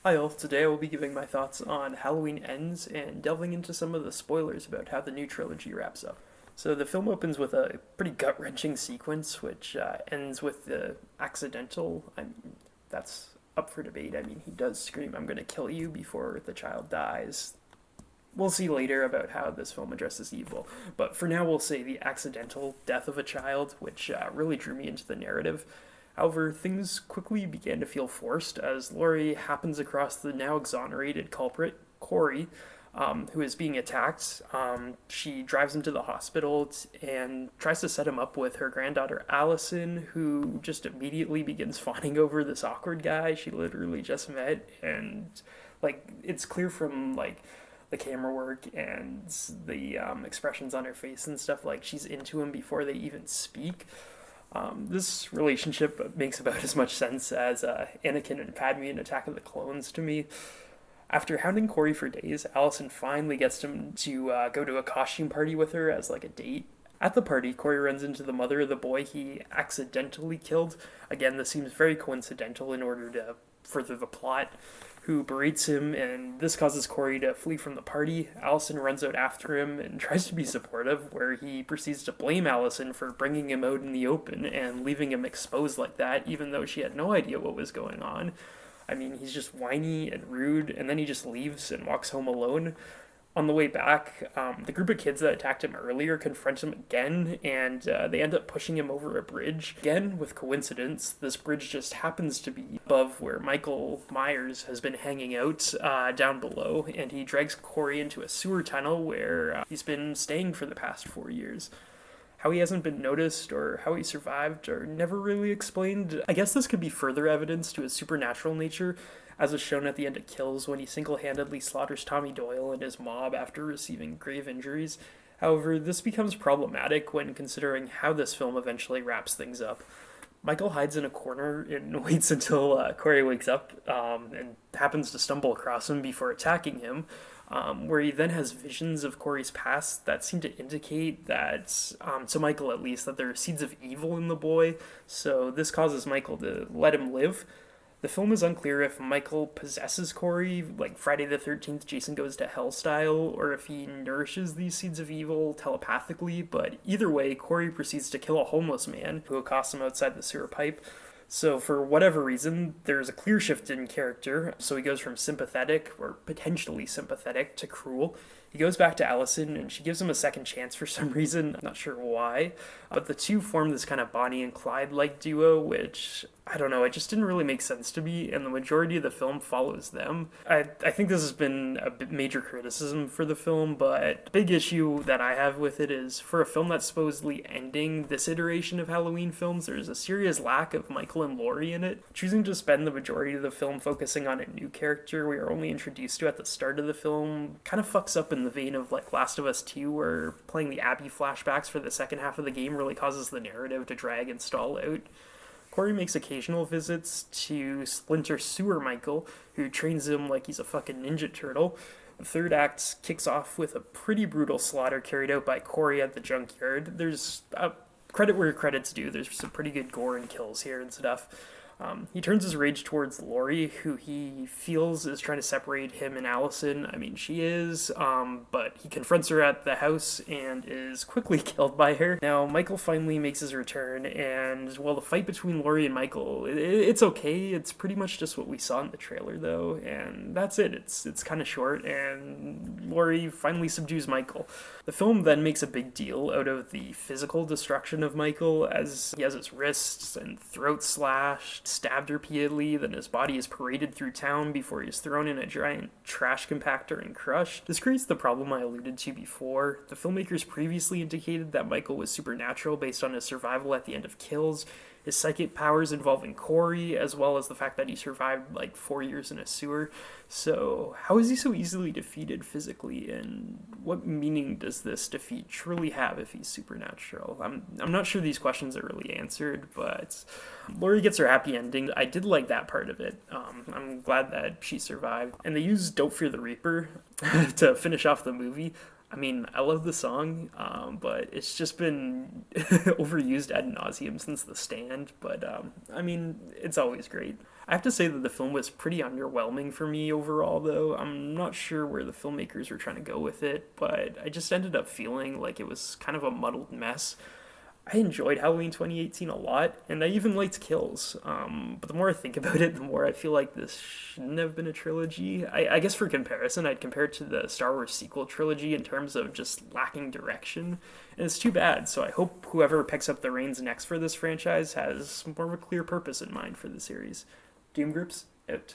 Hi all, today I will be giving my thoughts on Halloween Ends and delving into some of the spoilers about how the new trilogy wraps up. So the film opens with a pretty gut-wrenching sequence, which ends with the accidental. I mean, that's up for debate. I mean, he does scream, "I'm gonna kill you" before the child dies. We'll see later about how this film addresses evil, but for now we'll say the accidental death of a child, which really drew me into the narrative. However, things quickly began to feel forced as Laurie happens across the now exonerated culprit, Corey, who is being attacked. She drives him to the hospital and tries to set him up with her granddaughter Allison, who just immediately begins fawning over this awkward guy she literally just met. And, like, it's clear from, like, the camera work and the expressions on her face and stuff, like she's into him before they even speak. This relationship makes about as much sense as Anakin and Padme in Attack of the Clones to me. After hounding Corey for days, Allison finally gets him to go to a costume party with her as like a date. At the party, Corey runs into the mother of the boy he accidentally killed. Again, this seems very coincidental in order to further the plot, who berates him, and this causes Corey to flee from the party. Allison runs out after him and tries to be supportive, where he proceeds to blame Allison for bringing him out in the open and leaving him exposed like that, even though she had no idea what was going on. I mean, he's just whiny and rude, and then he just leaves and walks home alone. On the way back, the group of kids that attacked him earlier confront him again, and they end up pushing him over a bridge. Again, with coincidence, this bridge just happens to be above where Michael Myers has been hanging out down below, and he drags Corey into a sewer tunnel where he's been staying for the past 4 years. How he hasn't been noticed or how he survived are never really explained. I guess this could be further evidence to his supernatural nature, as is shown at the end of Kills when he single handedly slaughters Tommy Doyle and his mob after receiving grave injuries. However, this becomes problematic when considering how this film eventually wraps things up. Michael hides in a corner and waits until Corey wakes up and happens to stumble across him before attacking him, where he then has visions of Corey's past that seem to indicate that, to Michael at least, that there are seeds of evil in the boy, so this causes Michael to let him live. The film is unclear if Michael possesses Corey, like Friday the 13th, Jason Goes to Hell style, or if he nourishes these seeds of evil telepathically, but either way, Corey proceeds to kill a homeless man who accosts him outside the sewer pipe. So, for whatever reason, there's a clear shift in character. So, he goes from sympathetic, or potentially sympathetic, to cruel. He goes back to Allison, and she gives him a second chance for some reason. I'm not sure why. But the two form this kind of Bonnie and Clyde like duo, which, I don't know, it just didn't really make sense to me, and the majority of the film follows them. I think this has been a major criticism for the film, but the big issue that I have with it is for a film that's supposedly ending this iteration of Halloween films, there's a serious lack of Michael and Laurie in it. Choosing to spend the majority of the film focusing on a new character we are only introduced to at the start of the film kind of fucks up in the vein of like Last of Us 2, where playing the Abby flashbacks for the second half of the game really causes the narrative to drag and stall out. Corey makes occasional visits to Splinter Sewer Michael, who trains him like he's a fucking Ninja Turtle. The third act kicks off with a pretty brutal slaughter carried out by Corey at the junkyard. There's credit where credit's due. There's some pretty good gore and kills here and stuff. He turns his rage towards Laurie, who he feels is trying to separate him and Allison. I mean, she is, but he confronts her at the house and is quickly killed by her. Now, Michael finally makes his return, and while the fight between Laurie and Michael, it's okay. It's pretty much just what we saw in the trailer, though, and that's it. It's kind of short, and Laurie finally subdues Michael. The film then makes a big deal out of the physical destruction of Michael, as he has his wrists and throat slashed, stabbed repeatedly, then his body is paraded through town before he's thrown in a giant trash compactor and crushed. This creates the problem I alluded to before. The filmmakers previously indicated that Michael was supernatural based on his survival at the end of Kills, his psychic powers involving Corey, as well as the fact that he survived like 4 years in a sewer. So, how is he so easily defeated physically, and what meaning does this defeat truly have if he's supernatural? I'm not sure these questions are really answered, but Laurie gets her happy ending. I did like that part of it. I'm glad that she survived. And they used Don't Fear the Reaper to finish off the movie. I mean, I love the song, but it's just been overused ad nauseum since The Stand. But, I mean, it's always great. I have to say that the film was pretty underwhelming for me overall, though. I'm not sure where the filmmakers were trying to go with it, but I just ended up feeling like it was kind of a muddled mess. I enjoyed Halloween 2018 a lot, and I even liked Kills. But the more I think about it, the more I feel like this shouldn't have been a trilogy. I guess for comparison, I'd compare it to the Star Wars sequel trilogy in terms of just lacking direction. And it's too bad, so I hope whoever picks up the reins next for this franchise has more of a clear purpose in mind for the series. Doom Groups, out.